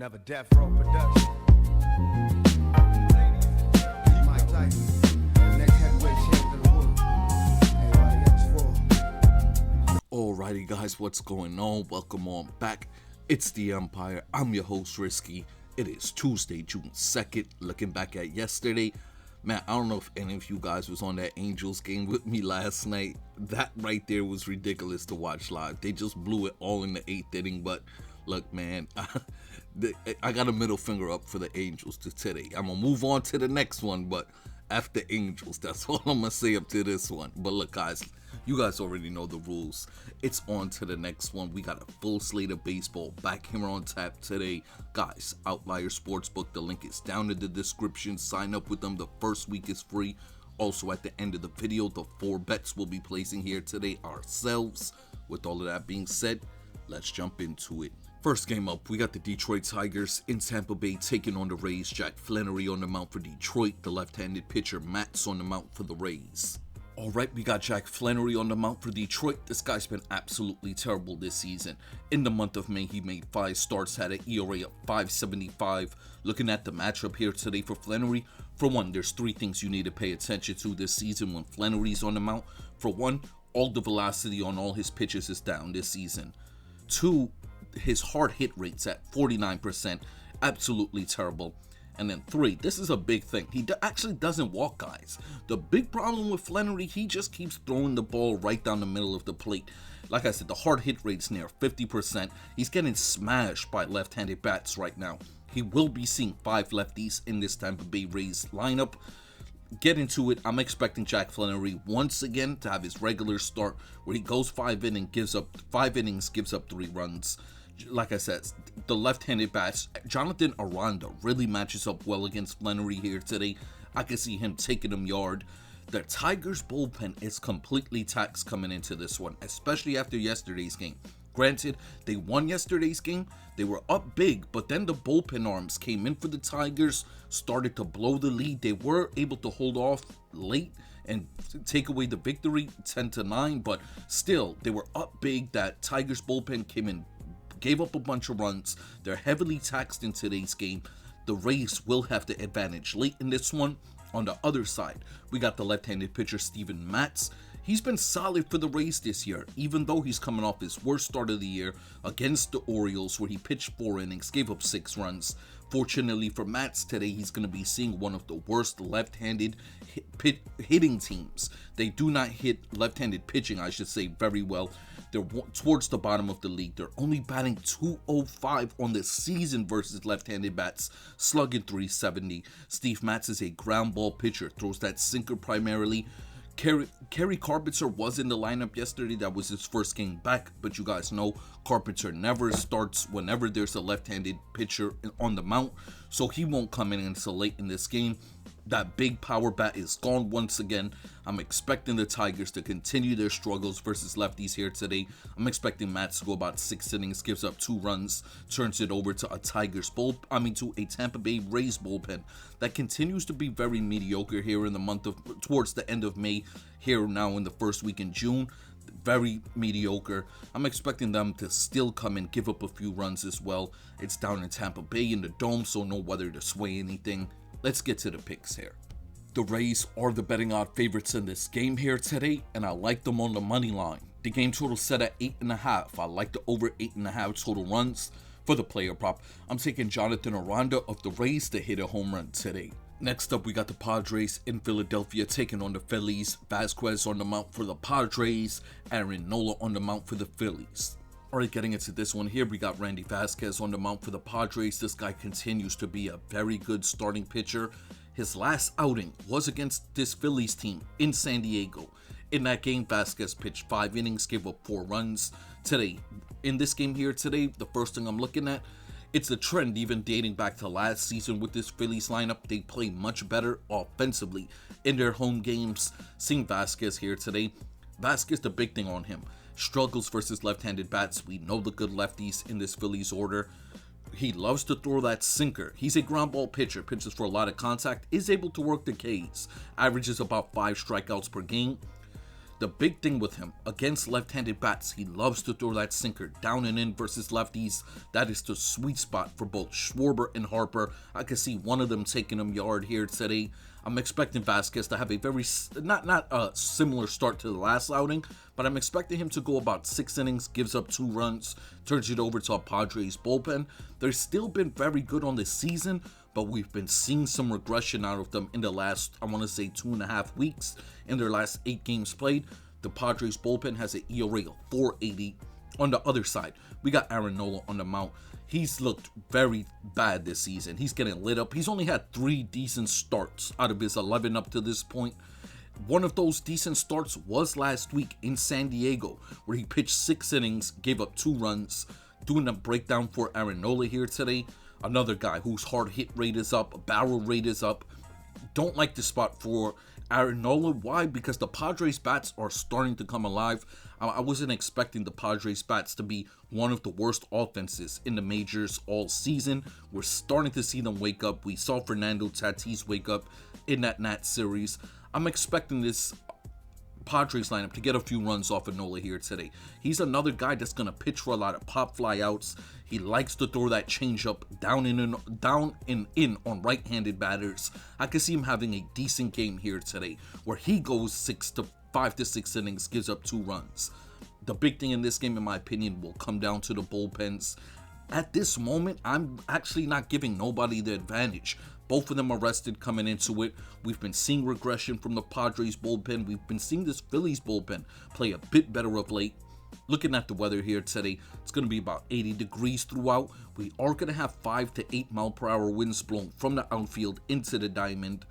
Never Death Row Production. Mike Tyson, next heavyweight champion of the world. Everybody else for. Alrighty guys, what's going on? Welcome on back. It's the Empire. I'm your host Risky. It is Tuesday, June 2nd. Looking back at yesterday, man, I don't know if any of you guys was on that Angels game with me last night. That right there was ridiculous to watch live. They just blew it all in the 8th inning, but look, man, I got a middle finger up for the Angels today. I'm going to move on to the next one, but after Angels, that's all I'm going to say up to this one. But look, guys, you guys already know the rules. It's on to the next one. We got a full slate of baseball back here on tap today. Guys, Outlier Sportsbook, the link is down in the description. Sign up with them. The first week is free. Also, at the end of the video, the 4 bets we'll be placing here today ourselves. With all of that being said, let's jump into it. First game up, we got the Detroit Tigers in Tampa Bay taking on the Rays. Jack Flannery on the mound for Detroit. The left-handed pitcher, Matt's on the mound for the Rays. Alright, we got Jack Flannery on the mound for Detroit. This guy's been absolutely terrible this season. In the month of May, he made 5 starts, had an ERA of 5.75. Looking at the matchup here today for Flannery, for one, there's 3 things you need to pay attention to this season when Flannery's on the mound. For one, all the velocity on all his pitches is down this season. 2, his hard hit rate's at 49%, absolutely terrible. And then 3, this is a big thing, he actually doesn't walk guys. The big problem with Flannery, he just keeps throwing the ball right down the middle of the plate. Like I said, the hard hit rate's near 50%. He's getting smashed by left-handed bats right now. He will be seeing 5 lefties in this Tampa Bay Rays lineup. Get into it. I'm expecting Jack Flannery once again to have his regular start where he goes 5 innings, gives up 3 runs. Like I said, the left-handed bats, Jonathan Aranda really matches up well against Flannery here today. I can see him taking him yard. The Tigers bullpen is completely taxed coming into this one, especially after yesterday's game. Granted, they won yesterday's game, they were up big, but then the bullpen arms came in for the Tigers, started to blow the lead. They were able to hold off late and take away the victory 10-9, but still, they were up big. That Tigers bullpen came in, gave up a bunch of runs. They're heavily taxed in today's game. The Rays will have the advantage late in this one. On the other side, we got the left-handed pitcher Steven Matz. He's been solid for the Rays this year, even though he's coming off his worst start of the year against the Orioles, where he pitched 4 innings, gave up 6 runs. Fortunately for Matz today, he's going to be seeing one of the worst left-handed hitting teams. They do not hit left-handed pitching, I should say, very well. They're towards the bottom of the league. They're only batting .205 on the season versus left-handed bats, slugging .370. Steve Matz is a ground ball pitcher, throws that sinker primarily. Kerry Carpenter was in the lineup yesterday. That was his first game back, but you guys know Carpenter never starts whenever there's a left-handed pitcher on the mound, so he won't come in until late in this game. That big power bat is gone once again. I'm expecting the Tigers to continue their struggles versus lefties here today. I'm expecting Matt to go about 6 innings, gives up 2 runs, turns it over to a to a Tampa Bay Rays bullpen that continues to be very mediocre here in the month of, towards the end of May, here now in the first week in June. Very mediocre. I'm expecting them to still come and give up a few runs as well. It's down in Tampa Bay in the Dome, so no weather to sway anything. Let's get to the picks here. The Rays are the betting odd favorites in this game here today, and I like them on the money line. The game total set at 8.5. I like the over 8.5 total runs. For the player prop, I'm taking Jonathan Aranda of the Rays to hit a home run today. Next up, we got the Padres in Philadelphia taking on the Phillies. Vasquez on the mound for the Padres, Aaron Nola on the mound for the Phillies. Alright, getting into this one here, we got Randy Vasquez on the mound for the Padres. This guy continues to be a very good starting pitcher. His last outing was against this Phillies team in San Diego. In that game, Vasquez pitched 5 innings, gave up 4 runs. Today, in this game here today, the first thing I'm looking at, it's a trend even dating back to last season with this Phillies lineup. They play much better offensively in their home games. Seeing Vasquez here today, Vasquez, the big thing on him, struggles versus left-handed bats. We know the good lefties in this Phillies order. He loves to throw that sinker. He's a ground ball pitcher, pitches for a lot of contact, is able to work the Ks, averages about 5 strikeouts per game. The big thing with him, against left-handed bats, he loves to throw that sinker down and in versus lefties. That is the sweet spot for both Schwarber and Harper. I can see one of them taking him yard here today. I'm expecting Vasquez to have a very, not a similar start to the last outing, but I'm expecting him to go about 6 innings, gives up 2 runs, turns it over to a Padres bullpen. They've still been very good on the season, but we've been seeing some regression out of them in the last, I want to say, 2.5 weeks. In their last 8 games played, the Padres bullpen has an ERA of 4.80. On the other side, we got Aaron Nola on the mound. He's looked very bad this season. He's getting lit up. He's only had 3 decent starts out of his 11 up to this point. One of those decent starts was last week in San Diego, where he pitched 6 innings, gave up 2 runs. Doing a breakdown for Aaron Nola here today. Another guy whose hard hit rate is up, barrel rate is up. Don't like the spot for Aaron Nola. Why? Because the Padres bats are starting to come alive. I wasn't expecting the Padres bats to be one of the worst offenses in the majors all season. We're starting to see them wake up. We saw Fernando Tatis wake up in that Nats series. I'm expecting this Padres lineup to get a few runs off of Nola here today. He's another guy that's going to pitch for a lot of pop fly outs. He likes to throw that changeup down and in on right-handed batters. I can see him having a decent game here today, where he goes 5 to 6 innings, gives up 2 runs. The big thing in this game, in my opinion, will come down to the bullpens. At this moment, I'm actually not giving nobody the advantage. Both of them are rested coming into it. We've been seeing regression from the Padres bullpen. We've been seeing this Phillies bullpen play a bit better of late. Looking at the weather here today, it's going to be about 80 degrees throughout. We are going to have 5 to 8 mile per hour winds blown from the outfield into the diamond.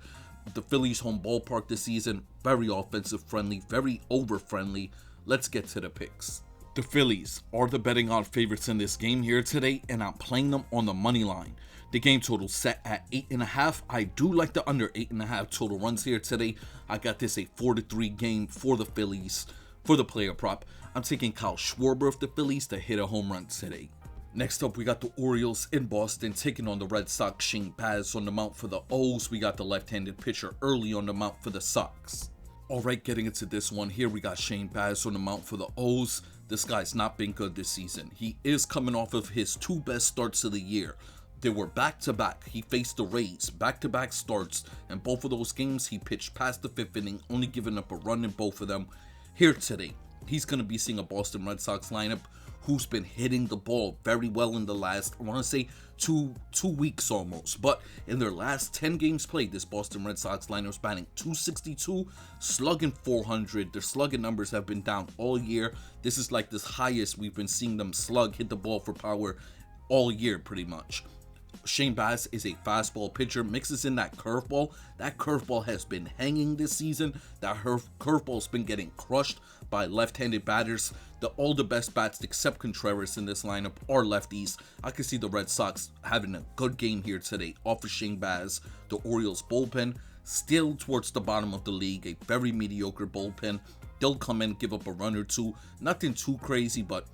The Phillies home ballpark this season, very offensive friendly, very over friendly. Let's get to the picks. The Phillies are the betting odds favorites in this game here today, and I'm playing them on the money line. The game total set at 8.5. I do like the under 8.5 total runs here today. I got this a 4-3 game for the Phillies. For the player prop, I'm taking Kyle Schwarber of the Phillies to hit a home run today. Next up, we got the Orioles in Boston taking on the Red Sox. Shane Baz on the mound for the O's. We got the left-handed pitcher early on the mound for the Sox. Alright, getting into this one here, we got Shane Baz on the mound for the O's. This guy's not been good this season. He is coming off of his 2 best starts of the year. They were back-to-back. He faced the Rays, back-to-back starts, and both of those games he pitched past the 5th inning, only giving up a run in both of them. Here today, he's going to be seeing a Boston Red Sox lineup who's been hitting the ball very well in the last, I want to say, two weeks almost. But in their last 10 games played, this Boston Red Sox lineup is batting .262, slugging .400. Their slugging numbers have been down all year. This is like the highest we've been seeing them slug, hit the ball for power all year pretty much. Shane Baz is a fastball pitcher, mixes in that curveball. That curveball has been hanging this season. That curveball's been getting crushed by left-handed batters. All the best bats except Contreras in this lineup are lefties. I can see the Red Sox having a good game here today off of Shane Baz. The Orioles bullpen still towards the bottom of the league, a very mediocre bullpen. They'll come in, give up a run or two. Nothing too crazy, but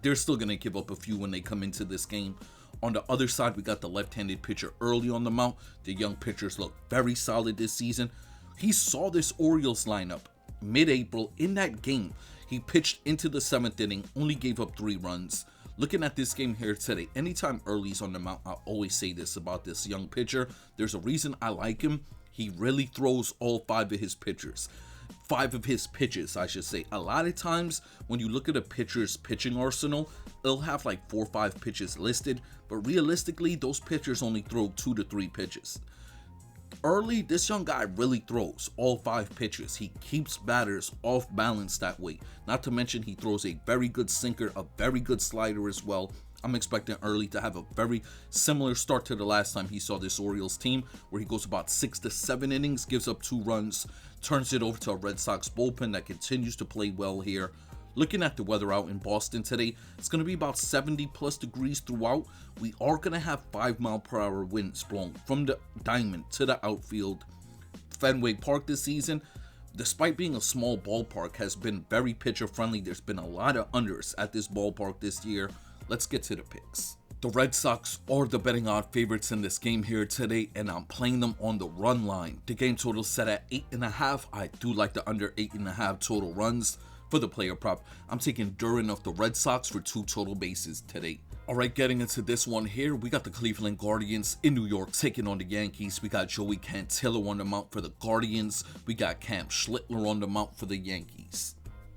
they're still going to give up a few when they come into this game. On the other side, we got the left-handed pitcher early on the mound. The young pitchers look very solid this season. He saw this Orioles lineup mid-April. In that game, he pitched into the 7th inning, only gave up 3 runs. Looking at this game here today, anytime Early's on the mound, I always say this about this young pitcher. There's a reason I like him. He really throws all 5 of his pitches, I should say. A lot of times when you look at a pitcher's pitching arsenal, they'll have like 4 or 5 pitches listed, but realistically those pitchers only throw 2 to 3 pitches. Early, this young guy really throws all 5 pitches. He keeps batters off balance that way. Not to mention he throws a very good sinker, a very good slider as well. I'm expecting Early to have a very similar start to the last time he saw this Orioles team, where he goes about 6 to 7 innings, gives up 2 runs, turns it over to a Red Sox bullpen that continues to play well here. Looking at the weather out in Boston today, it's going to be about 70 plus degrees throughout. We are going to have 5 mile per hour winds blown from the diamond to the outfield. Fenway Park this season, despite being a small ballpark, has been very pitcher friendly. There's been a lot of unders at this ballpark this year. Let's get to the picks. The Red Sox are the betting odd favorites in this game here today, and I'm playing them on the run line. The game total is set at 8.5. I do like the under 8.5 total runs. For the player prop, I'm taking Duran of the Red Sox for 2 total bases today. Alright, getting into this one here, we got the Cleveland Guardians in New York taking on the Yankees. We got Joey Cantillo on the mount for the Guardians. We got Cam Schlittler on the mount for the Yankees.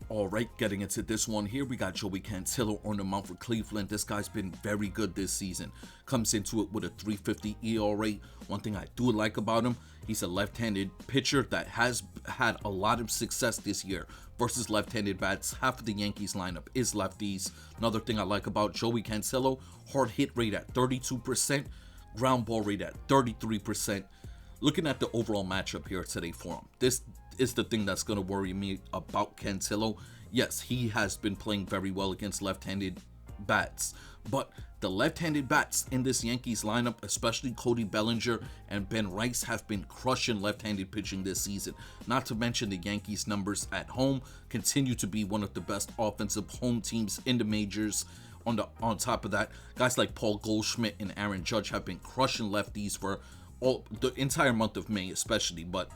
Alright, getting into this one here, we got Joey Cantillo on the mount for Cleveland. This guy's been very good this season. Comes into it with a 3.50 ERA. One thing I do like about him, he's a left-handed pitcher that has had a lot of success this year versus left-handed bats. Half of the Yankees lineup is lefties. Another thing I like about Joey Cantillo, hard hit rate at 32%, ground ball rate at 33%. Looking at the overall matchup here today for him, this is the thing that's going to worry me about Cantillo. Yes, he has been playing very well against left-handed bats, but the left-handed bats in this Yankees lineup, especially Cody Bellinger and Ben Rice, have been crushing left-handed pitching this season. Not to mention the Yankees numbers at home continue to be one of the best offensive home teams in the majors. On top of that, guys like Paul Goldschmidt and Aaron Judge have been crushing lefties for the entire month of May especially, but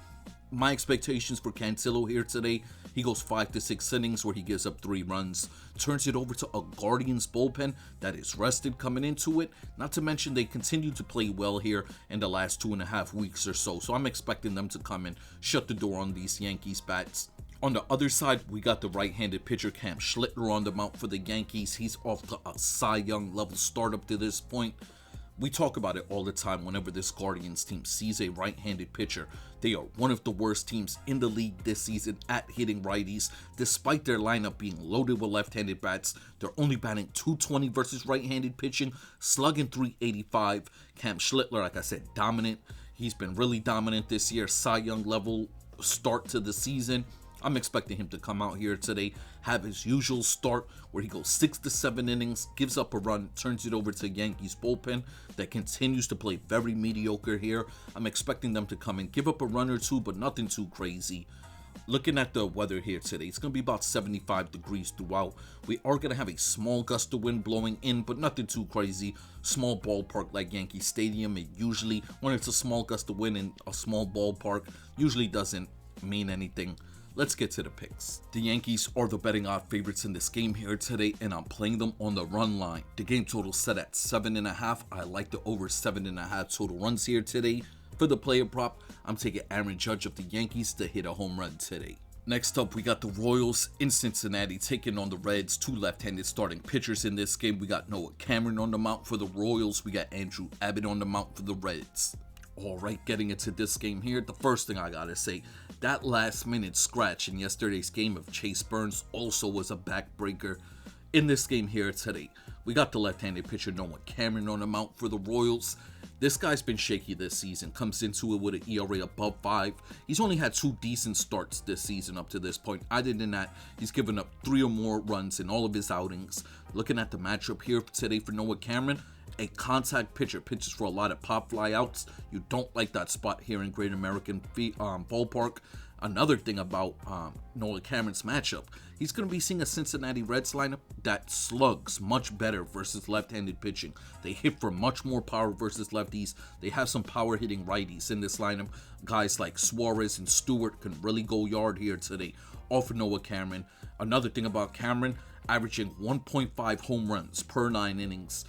my expectations for Cantillo here today, he goes 5 to 6 innings where he gives up 3 runs, turns it over to a Guardians bullpen that is rested coming into it. Not to mention they continue to play well here in the last 2.5 weeks or so. So I'm expecting them to come and shut the door on these Yankees bats. On the other side, we got the right-handed pitcher Cam Schlittler on the mount for the Yankees. He's off to a Cy Young level start up to this point. We talk about it all the time whenever this Guardians team sees a right-handed pitcher. They are one of the worst teams in the league this season at hitting righties. Despite their lineup being loaded with left-handed bats, they're only batting .220 versus right-handed pitching, slugging .385. Cam Schlittler, like I said, dominant. He's been really dominant this year. Cy Young level start to the season. I'm expecting him to come out here today, have his usual start where he goes 6 to 7 innings, gives up a run, turns it over to Yankees bullpen that continues to play very mediocre here. I'm expecting them to come and give up a run or two, but nothing too crazy. Looking at the weather here today, it's going to be about 75 degrees throughout. We are going to have a small gust of wind blowing in, but nothing too crazy. Small ballpark like Yankee Stadium, it usually, when it's a small gust of wind in a small ballpark, usually doesn't mean anything. Let's get to the picks. The Yankees are the betting odd favorites in this game here today, and I'm playing them on the run line. The game total set at 7.5. I like the over 7.5 total runs here today. For the player prop, I'm taking Aaron Judge of the Yankees to hit a home run today. Next up, we got the Royals in Cincinnati taking on the Reds. 2 left-handed starting pitchers in this game. We got Noah Cameron on the mount for the Royals. We got Andrew Abbott on the mount for the Reds. Alright, getting into this game here, the first thing I gotta say, that last minute scratch in yesterday's game of Chase Burns also was a backbreaker. In this game here today, we got the left-handed pitcher Noah Cameron on the mount for the Royals. This guy's been shaky this season, comes into it with an ERA above 5. He's only had 2 decent starts this season up to this point. Other than that, he's given up 3 or more runs in all of his outings. Looking at the matchup here today for Noah Cameron, a contact pitcher, pitches for a lot of pop fly outs. You don't like that spot here in Great American Ballpark. Another thing about Noah Cameron's matchup, he's going to be seeing a Cincinnati Reds lineup that slugs much better versus left-handed pitching. They hit for much more power versus lefties. They have some power hitting righties in this lineup. Guys like Suarez and Stewart can really go yard here today off of Noah Cameron. Another thing about Cameron, averaging 1.5 home runs per 9 innings.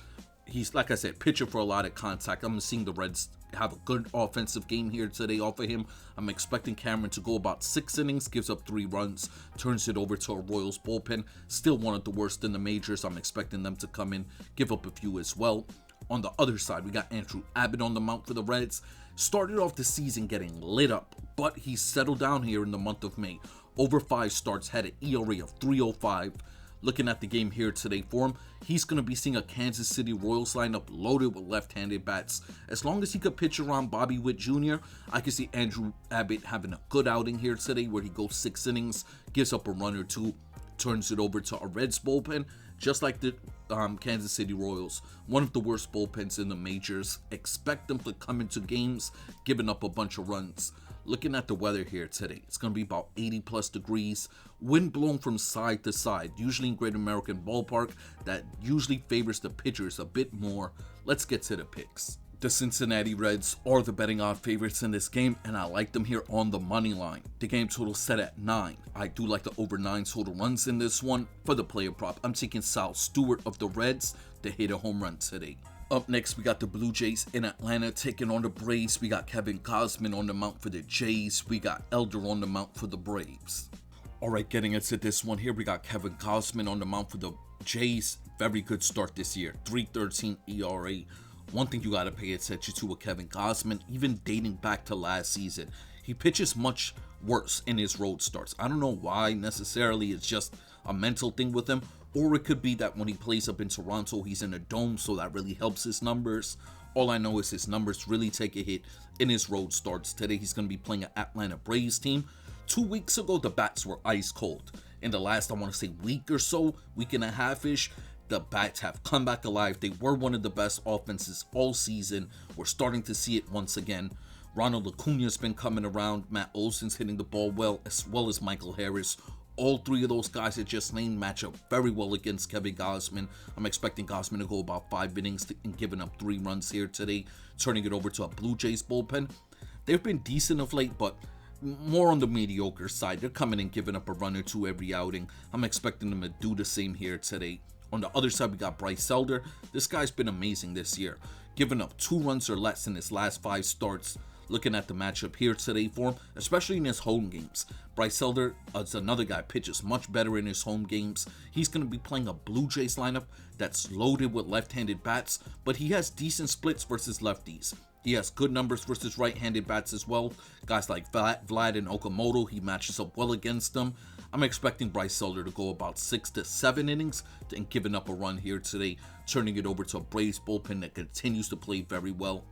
He's, like I said, pitcher for a lot of contact. I'm seeing the Reds have a good offensive game here today off of him. I'm expecting Cameron to go about 6 innings, gives up 3 runs, turns it over to a Royals bullpen. Still one of the worst in the majors. I'm expecting them to come in, give up a few as well. On the other side, we got Andrew Abbott on the mount for the Reds. Started off the season getting lit up, but he's settled down here in the month of May. Over 5 starts, had an ERA of 3.05. Looking at the game here today for him, he's going to be seeing a Kansas City Royals lineup loaded with left-handed bats. As long as he could pitch around Bobby Witt Jr., I can see Andrew Abbott having a good outing here today where he goes 6 innings, gives up a run or 2. turns it over to a Reds bullpen, just like the Kansas City Royals, one of the worst bullpens in the majors. Expect them to come into games giving up a bunch of runs. Looking at the weather here today, it's going to be about 80 plus degrees, wind blown from side to side, usually in Great American Ballpark. That usually favors the pitchers a bit more. Let's get to the picks. The Cincinnati Reds are the betting odd favorites in this game, and I like them here on the money line. The game total set at 9. I do like the over 9 total runs in this one. For the player prop, I'm taking Sal Stewart of the Reds to hit a home run today. Up next, we got the Blue Jays in Atlanta taking on the Braves. We got Kevin Gausman on the mound for the Jays. We got Elder on the mound for the Braves. Alright, getting into this one here, we got Kevin Gausman on the mound for the Jays. Very good start this year, 3.13 ERA. One thing you got to pay attention to with Kevin Gausman, even dating back to last season, he pitches much worse in his road starts. I don't know why necessarily, it's just a mental thing with him, or it could be that when he plays up in Toronto, he's in a dome, so that really helps his numbers. All I know is his numbers really take a hit in his road starts. Today, he's going to be playing an Atlanta Braves team. 2 weeks ago, the bats were ice cold. In the last, I want to say, week or so, week and a half-ish, the bats have come back alive. They were one of the best offenses all season. We're starting to see it once again. Ronald Acuna's been coming around. Matt Olson's hitting the ball well as Michael Harris. All three of those guys that just named match up very well against Kevin Gausman. I'm expecting Gausman to go about 5 innings and giving up 3 runs here today, turning it over to a Blue Jays bullpen. They've been decent of late, but more on the mediocre side. They're coming in giving up a run or two every outing. I'm expecting them to do the same here today. On the other side, we got Bryce Elder. This guy's been amazing this year, giving up 2 runs or less in his last 5 starts. Looking at the matchup here today for him, especially in his home games. Bryce Elder is another guy, pitches much better in his home games. He's going to be playing a Blue Jays lineup that's loaded with left-handed bats, but he has decent splits versus lefties. He has good numbers versus right-handed bats as well. Guys like Vlad and Okamoto, he matches up well against them. I'm expecting Bryce Elder to go about 6 to 7 innings and giving up a run here today, turning it over to a Braves bullpen that continues to play very well.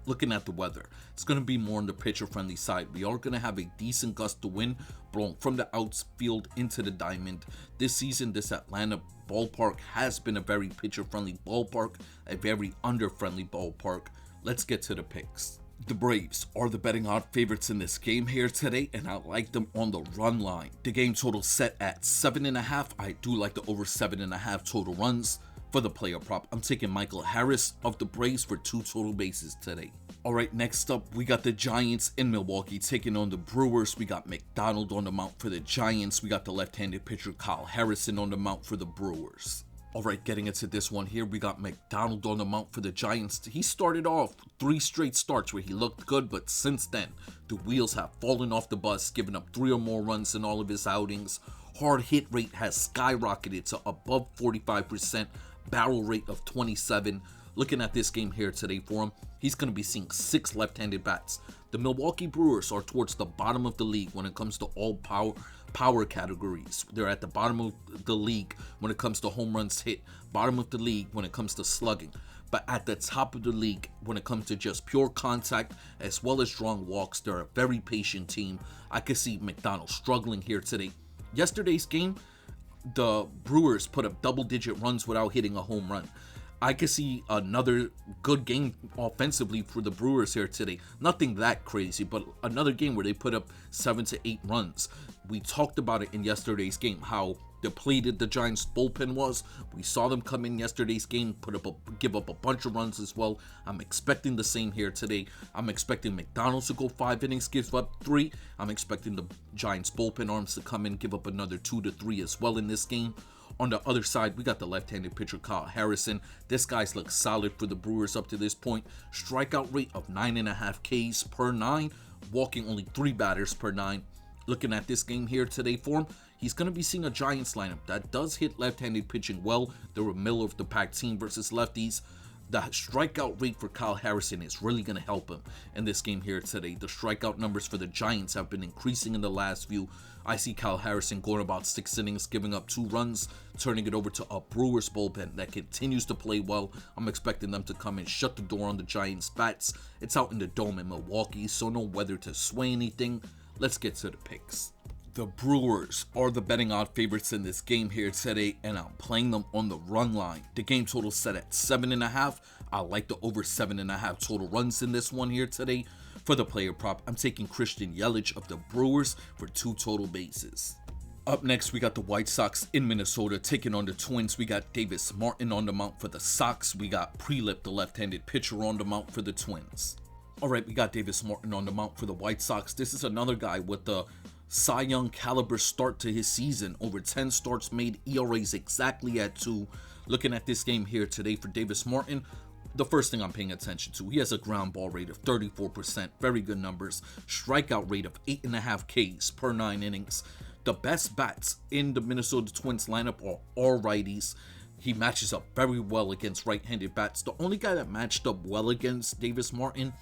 Looking at the weather, it's going to be more on the pitcher-friendly side. We are going to have a decent gust of wind blowing from the outfield into the diamond. This season, this Atlanta ballpark has been a very pitcher-friendly ballpark, a very under-friendly ballpark. Let's get to the picks. The Braves are the betting odd favorites in this game here today, and I like them on the run line. The game total set at 7.5. I do like the over 7.5 total runs. For the player prop, I'm taking Michael Harris of the Braves for 2 total bases today. Alright, next up, we got the Giants in Milwaukee taking on the Brewers. We got McDonald on the mound for the Giants. We got the left-handed pitcher Kyle Harrison on the mound for the Brewers. Alright, getting into this one here, we got McDonald on the mound for the Giants. He started off 3 straight starts where he looked good, but since then, the wheels have fallen off the bus, giving up 3 or more runs in all of his outings. Hard hit rate has skyrocketed to above 45%. Barrel rate of 27. Looking at this game here today for him, he's going to be seeing 6 left-handed bats. The Milwaukee Brewers are towards the bottom of the league when it comes to all power categories. They're at the bottom of the league when it comes to home runs hit, bottom of the league when it comes to slugging, but at the top of the league when it comes to just pure contact as well as drawing walks. They're a very patient team. I could see McDonald struggling here today. Yesterday's game, the Brewers put up double-digit runs without hitting a home run. I could see another good game offensively for the Brewers here today. Nothing that crazy, but another game where they put up 7 to 8 runs. We talked about it in yesterday's game, how depleted the Giants bullpen was. We saw them come in yesterday's game, give up a bunch of runs as well. I'm expecting the same here today. I'm expecting McDonald's to go 5 innings, give up 3. I'm expecting the Giants bullpen arms to come in, give up another 2 to 3 as well in this game. On the other side, we got the left-handed pitcher Kyle Harrison. This guy's looked solid for the Brewers up to this point. Strikeout rate of 9.5 Ks per 9, walking only 3 batters per 9. Looking at this game here today for him, he's going to be seeing a Giants lineup that does hit left-handed pitching well. They're a middle of the pack team versus lefties. The strikeout rate for Kyle Harrison is really going to help him in this game here today. The strikeout numbers for the Giants have been increasing in the last few. I see Kyle Harrison going about 6 innings, giving up 2 runs, turning it over to a Brewers bullpen that continues to play well. I'm expecting them to come and shut the door on the Giants' bats. It's out in the dome in Milwaukee, so no weather to sway anything. Let's get to the picks. The Brewers are the betting odd favorites in this game here today, and I'm playing them on the run line. The game total set at 7.5. I like the over 7.5 total runs in this one here today. For the player prop, I'm taking Christian Yelich of the Brewers for 2 total bases. Up next, we got the White Sox in Minnesota taking on the Twins. We got Davis Martin on the mound for the Sox. We got Prelip, the left-handed pitcher, on the mound for the Twins. Alright, we got Davis Martin on the mound for the White Sox. This is another guy with the Cy Young caliber start to his season. Over 10 starts made, ERA's exactly at 2. Looking at this game here today for Davis Martin, the first thing I'm paying attention to, he has a ground ball rate of 34%, very good numbers. Strikeout rate of 8.5 Ks per 9 innings. The best bats in the Minnesota Twins lineup are all righties. He matches up very well against right-handed bats. The only guy that matched up well against Davis Martin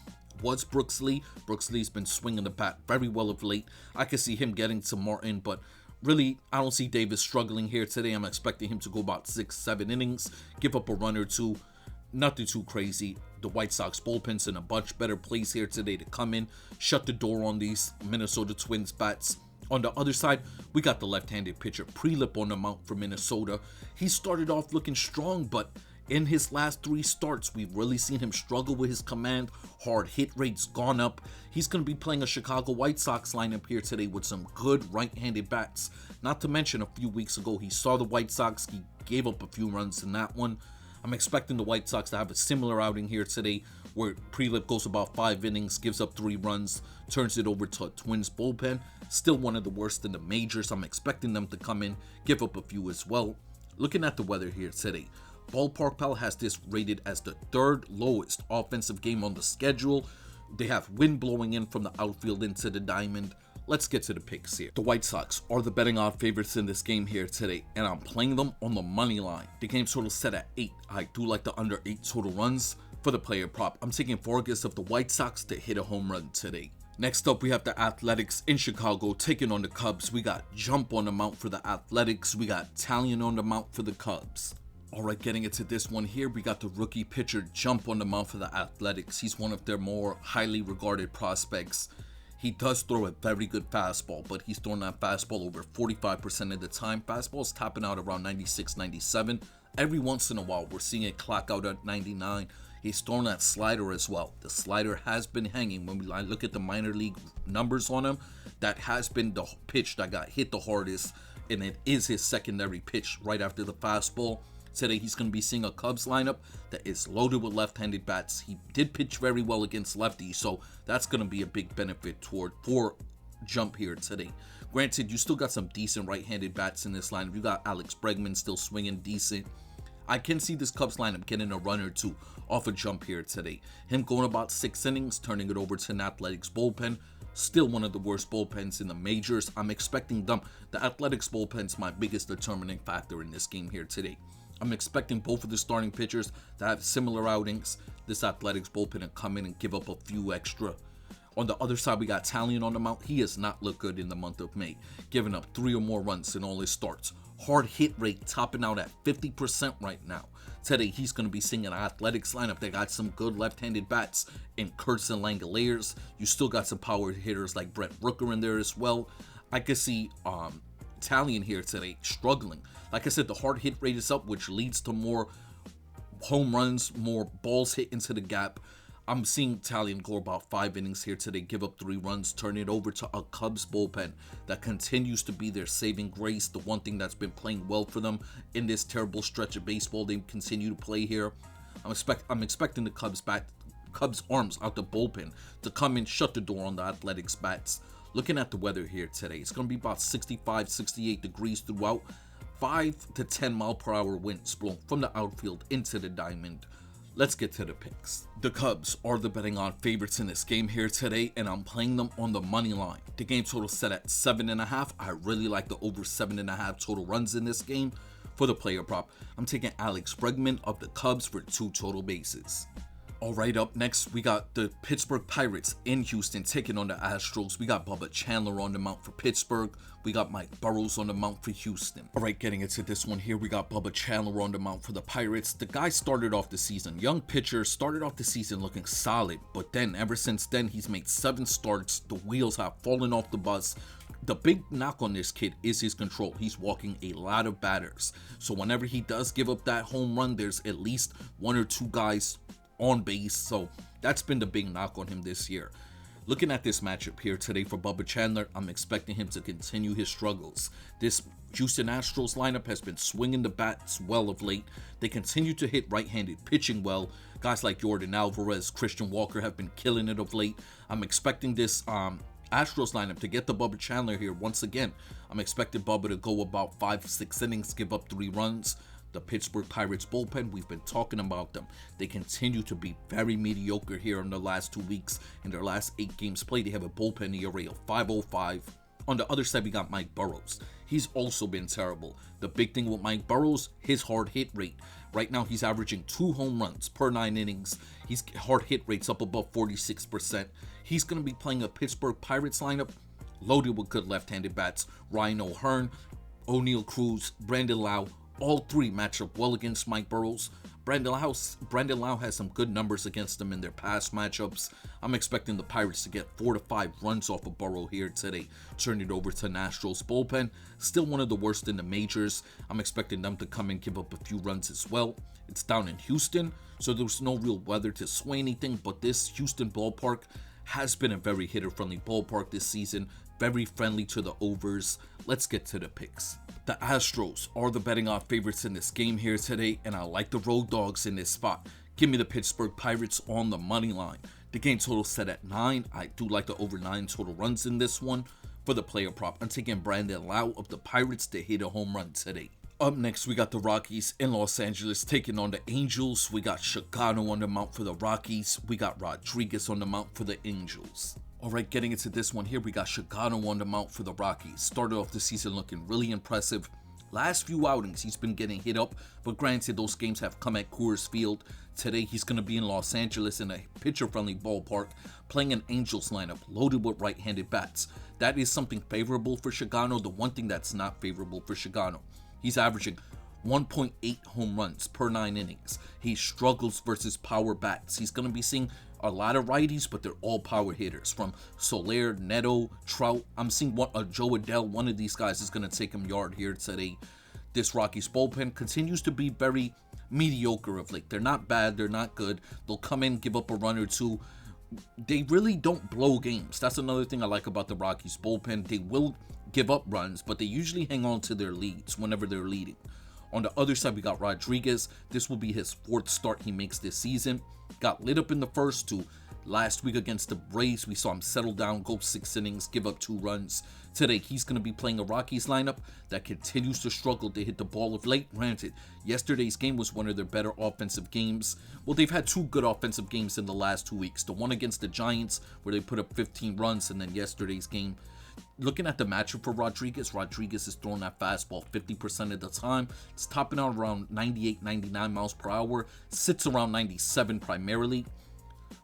was Brooks Lee. Brooks Lee's been swinging the bat very well of late. I could see him getting to Martin, but really, I don't see Davis struggling here today. I'm expecting him to go about 6-7 innings, give up a run or two. Nothing too crazy. The White Sox bullpen's in a much better place here today to come in, shut the door on these Minnesota Twins bats. On the other side, we got the left-handed pitcher Prelip on the mound for Minnesota. He started off looking strong, but in his last 3 starts, we've really seen him struggle with his command. Hard hit rate's gone up. He's going to be playing a Chicago White Sox lineup here today with some good right-handed bats. Not to mention, a few weeks ago, he saw the White Sox. He gave up a few runs in that one. I'm expecting the White Sox to have a similar outing here today, where Prelip goes about 5 innings, gives up 3 runs, turns it over to a Twins bullpen. Still one of the worst in the majors. I'm expecting them to come in, give up a few as well. Looking at the weather here today, Ballpark Pal has this rated as the 3rd lowest offensive game on the schedule. They have wind blowing in from the outfield into the diamond. Let's get to the picks here. The White Sox are the betting odd favorites in this game here today, and I'm playing them on the money line. The game total set at 8. I do like the under 8 total runs. For the player prop, I'm taking Vargas of the White Sox to hit a home run today. Next up, we have the Athletics in Chicago taking on the Cubs. We got Jump on the mound for the Athletics. We got Talion on the mound for the Cubs. Alright, getting into this one here, we got the rookie pitcher Jump on the mound for the Athletics. He's one of their more highly regarded prospects. He does throw a very good fastball, but he's throwing that fastball over 45% of the time. Fastball's topping out around 96, 97. Every once in a while, we're seeing it clock out at 99. He's throwing that slider as well. The slider has been hanging. When we look at the minor league numbers on him, that has been the pitch that got hit the hardest, and it is his secondary pitch right after the fastball. Today, he's going to be seeing a Cubs lineup that is loaded with left-handed bats. He did pitch very well against lefties, so that's going to be a big benefit for Jump here today. Granted, you still got some decent right-handed bats in this lineup. You got Alex Bregman still swinging decent. I can see this Cubs lineup getting a run or two off a Jump here today. Him going about 6 innings, turning it over to an Athletics bullpen. Still one of the worst bullpens in the majors. I'm expecting them. The Athletics bullpen's my biggest determining factor in this game here today. I'm expecting both of the starting pitchers to have similar outings. This Athletics bullpen to come in and give up a few extra. On the other side, we got Talion on the mound. He has not looked good in the month of May, giving up 3 or more runs in all his starts. Hard hit rate topping out at 50% right now. Today, he's going to be seeing an Athletics lineup that got some good left-handed bats in Kurtz and Langoliers. You still got some power hitters like Brett Rooker in there as well. I could see Talion here today struggling. Like I said, the hard hit rate is up, which leads to more home runs, more balls hit into the gap. I'm seeing Talion go about 5 innings here today, give up 3 runs, turn it over to a Cubs bullpen that continues to be their saving grace, the one thing that's been playing well for them in this terrible stretch of baseball they continue to play here. I'm expecting the Cubs arms out the bullpen to come in, shut the door on the Athletics bats. Looking at the weather here today, it's going to be about 65, 68 degrees throughout. 5 to 10 mile per hour winds blowing from the outfield into the diamond. Let's get to the picks. The Cubs are the betting odd favorites in this game here today, and I'm playing them on the money line. The game total set at 7.5. I really like the over 7.5 total runs in this game. For the player prop, I'm taking Alex Bregman of the Cubs for 2 total bases. Alright, up next, we got the Pittsburgh Pirates in Houston taking on the Astros. We got Bubba Chandler on the mound for Pittsburgh. We got Mike Burrows on the mound for Houston. Alright, getting into this one here, we got Bubba Chandler on the mound for the Pirates. The guy started off the season, young pitcher, started off the season looking solid. But then, ever since then, he's made 7 starts. The wheels have fallen off the bus. The big knock on this kid is his control. He's walking a lot of batters. So whenever he does give up that home run, there's at least one or two guys on base. So that's been the big knock on him this year. Looking at this matchup here today for Bubba Chandler, I'm expecting him to continue his struggles. This Houston Astros lineup has been swinging the bats well of late. They continue to hit right-handed pitching well. Guys like Jordan Alvarez, Christian Walker have been killing it of late. I'm expecting this Astros lineup to get the Bubba Chandler here once again. I'm expecting Bubba to go about 5-6 innings, give up 3 runs. The Pittsburgh Pirates bullpen, we've been talking about them. They continue to be very mediocre here in the last 2 weeks. In their last 8 games played, they have a bullpen ERA of 5.05. On the other side, we got Mike Burrows. He's also been terrible. The big thing with Mike Burrows, his hard hit rate. Right now, he's averaging 2 home runs per 9 innings. His hard hit rate's up above 46%. He's going to be playing a Pittsburgh Pirates lineup loaded with good left-handed bats. Ryan O'Hearn, O'Neal Cruz, Brandon Lau, all 3 match up well against Mike Burrows. Brandon Lau has some good numbers against them in their past matchups. I'm expecting the Pirates to get 4 to 5 runs off of Burrow here today. Turn it over to Astros bullpen. Still one of the worst in the majors. I'm expecting them to come and give up a few runs as well. It's down in Houston, so there's no real weather to sway anything, but this Houston ballpark has been a very hitter-friendly ballpark this season. Very friendly to the overs. Let's get to the picks. The Astros are the betting odds favorites in this game here today, and I like the road dogs in this spot. Give me the Pittsburgh Pirates on the money line. The game total set at 9. I do like the over 9 total runs in this one. For the player prop, I'm taking Brandon Lau of the Pirates to hit a home run today. Up next, we got the Rockies in Los Angeles taking on the Angels. We got Chicano on the mount for the Rockies. We got Rodriguez on the mount for the Angels. Alright, getting into this one here, we got Chicano on the mount for the Rockies. Started off the season looking really impressive. Last few outings, he's been getting hit up, but granted, those games have come at Coors Field. Today, he's going to be in Los Angeles in a pitcher-friendly ballpark, playing an Angels lineup loaded with right-handed bats. That is something favorable for Chicano. The one thing that's not favorable for Chicano, he's averaging 1.8 home runs per 9 innings. He struggles versus power bats. He's going to be seeing a lot of righties, but they're all power hitters. From Soler, Neto, Trout. I'm seeing Joe Adell. One of these guys is going to take him yard here today. This Rockies bullpen continues to be very mediocre of late. They're not bad. They're not good. They'll come in, give up a run or two. They really don't blow games. That's another thing I like about the Rockies bullpen. They will give up runs, but they usually hang on to their leads whenever they're leading. On the other side, we got Rodriguez. This will be his 4th start he makes this season. Got lit up in the first 2. Last week against the Braves, we saw him settle down, go 6 innings, give up 2 runs. Today, he's going to be playing a Rockies lineup that continues to struggle to hit the ball of late. Granted, yesterday's game was one of their better offensive games. Well, they've had 2 good offensive games in the last 2 weeks. The one against the Giants, where they put up 15 runs, and then yesterday's game. Looking at the matchup for Rodriguez is throwing that fastball 50% of the time. It's topping out around 98, 99 miles per hour. Sits around 97 primarily.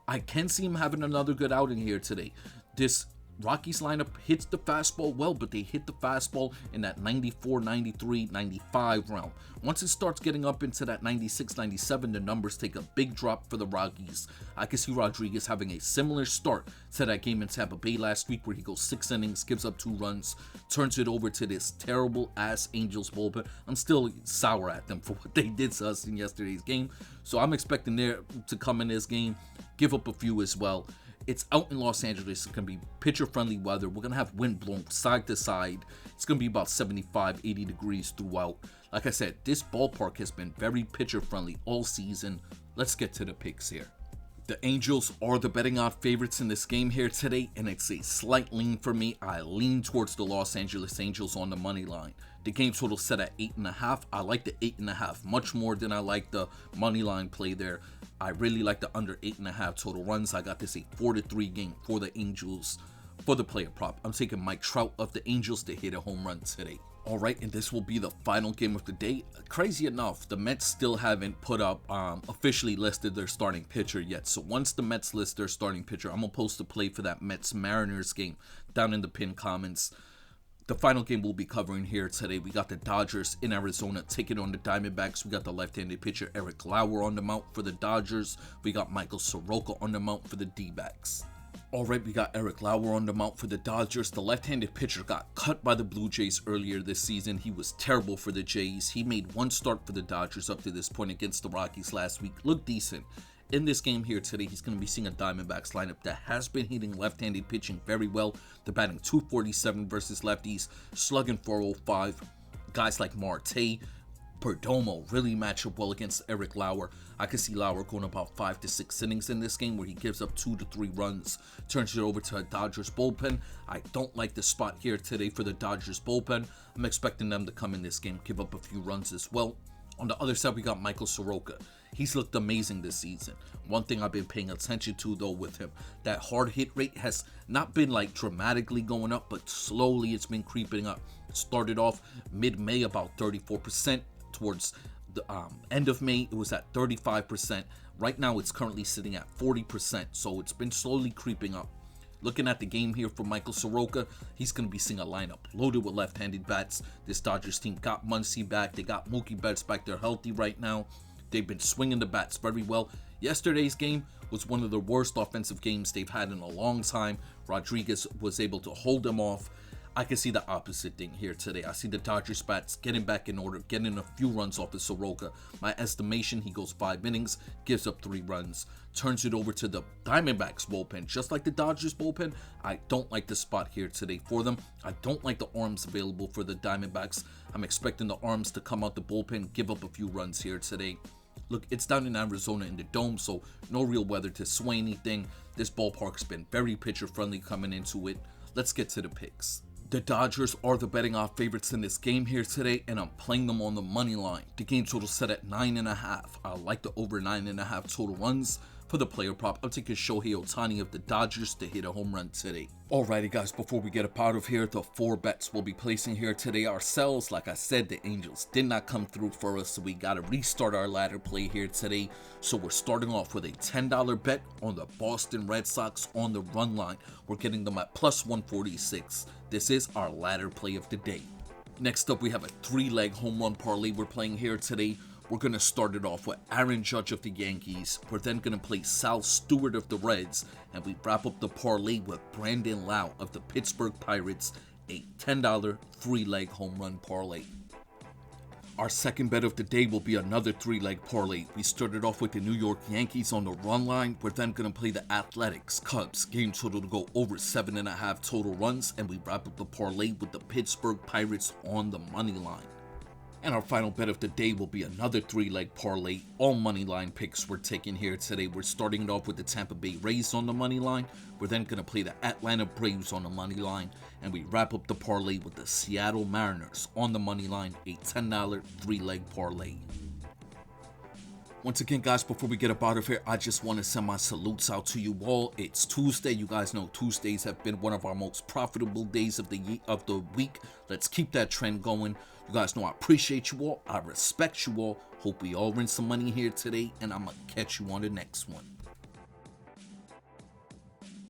I can see him having another good outing here today. This Rockies lineup hits the fastball well, but they hit the fastball in that 94, 93, 95 round. Once it starts getting up into that 96, 97, the numbers take a big drop for the Rockies. I can see Rodriguez having a similar start to that game in Tampa Bay last week, where he goes 6 innings, gives up 2 runs, turns it over to this terrible-ass Angels bullpen. I'm still sour at them for what they did to us in yesterday's game, so I'm expecting them to come in this game, give up a few as well. It's out in Los Angeles. It's going to be pitcher-friendly weather. We're going to have wind blowing side to side. It's going to be about 75, 80 degrees throughout. Like I said, this ballpark has been very pitcher-friendly all season. Let's get to the picks here. The Angels are the betting odds favorites in this game here today, and it's a slight lean for me. I lean towards the Los Angeles Angels on the money line. The game total set at 8.5. I like the 8.5 much more than I like the money line play there. I really like the under 8.5 total runs. I got this a 4-3 game for the Angels. For the player prop, I'm taking Mike Trout of the Angels to hit a home run today. Alright, and this will be the final game of the day. Crazy enough, the Mets still haven't put up, officially listed their starting pitcher yet. So once the Mets list their starting pitcher, I'm going to post a play for that Mets-Mariners game down in the pinned comments. The final game we'll be covering here today, we got the Dodgers in Arizona taking on the Diamondbacks. We got the left-handed pitcher Eric Lauer on the mount for the Dodgers. We got Michael Soroka on the mount for the D-backs. Alright, we got Eric Lauer on the mount for the Dodgers. The left-handed pitcher got cut by the Blue Jays earlier this season. He was terrible for the Jays. He made one start for the Dodgers up to this point against the Rockies last week. Looked decent. In this game here today, he's going to be seeing a Diamondbacks lineup that has been hitting left-handed pitching very well. They're batting .247 versus lefties, slugging .405. Guys like Marte, Perdomo really match up well against Eric Lauer. I could see Lauer going about 5 to 6 innings in this game where he gives up 2 to 3 runs, turns it over to a Dodgers bullpen. I don't like the spot here today for the Dodgers bullpen. I'm expecting them to come in this game, give up a few runs as well. On the other side, we got Michael Soroka. He's looked amazing this season. One thing I've been paying attention to though with him, that hard hit rate has not been like dramatically going up, but slowly it's been creeping up. It started off mid-May about 34%. Towards the end of May, it was at 35%. Right now, it's currently sitting at 40%, so it's been slowly creeping up. Looking at the game here for Michael Soroka, he's going to be seeing a lineup loaded with left-handed bats. This Dodgers team got Muncy back. They got Mookie Betts back. They're healthy right now. They've been swinging the bats very well. Yesterday's game was one of the worst offensive games they've had in a long time. Rodriguez was able to hold them off. I can see the opposite thing here today. I see the Dodgers bats getting back in order, getting a few runs off of Soroka. My estimation, he goes 5 innings, gives up 3 runs, turns it over to the Diamondbacks bullpen. Just like the Dodgers bullpen, I don't like the spot here today for them. I don't like the arms available for the Diamondbacks. I'm expecting the arms to come out the bullpen, give up a few runs here today. Look, it's down in Arizona in the Dome, so no real weather to sway anything. This ballpark's been very pitcher-friendly coming into it. Let's get to the picks. The Dodgers are the betting odds favorites in this game here today, and I'm playing them on the money line. The game total set at 9.5. I like the over 9.5 total runs. For the player prop, I'm taking Shohei Ohtani of the Dodgers to hit a home run today. Alrighty guys, before we get up out of here, the 4 bets we'll be placing here today ourselves. Like I said, the Angels did not come through for us, so we got to restart our ladder play here today. So we're starting off with a $10 bet on the Boston Red Sox on the run line. We're getting them at plus 146. This is our ladder play of the day. Next up, we have a 3-leg home run parlay we're playing here today. We're going to start it off with Aaron Judge of the Yankees. We're then going to play Sal Stewart of the Reds. And we wrap up the parlay with Brandon Lau of the Pittsburgh Pirates, a $10 3-leg home run parlay. Our second bet of the day will be another 3-leg parlay. We started off with the New York Yankees on the run line. We're then going to play the Athletics Cubs. Game total to go over 7.5 total runs. And we wrap up the parlay with the Pittsburgh Pirates on the money line. And our final bet of the day will be another 3-leg parlay. All money line picks we're taking here today. We're starting it off with the Tampa Bay Rays on the money line. We're then going to play the Atlanta Braves on the money line. And we wrap up the parlay with the Seattle Mariners on the money line, a $10 3-leg parlay. Once again, guys, before we get up out of here, I just want to send my salutes out to you all. It's Tuesday. You guys know Tuesdays have been one of our most profitable days of the week. Let's keep that trend going. You guys know I appreciate you all. I respect you all. Hope we all win some money here today, and I'm going to catch you on the next one.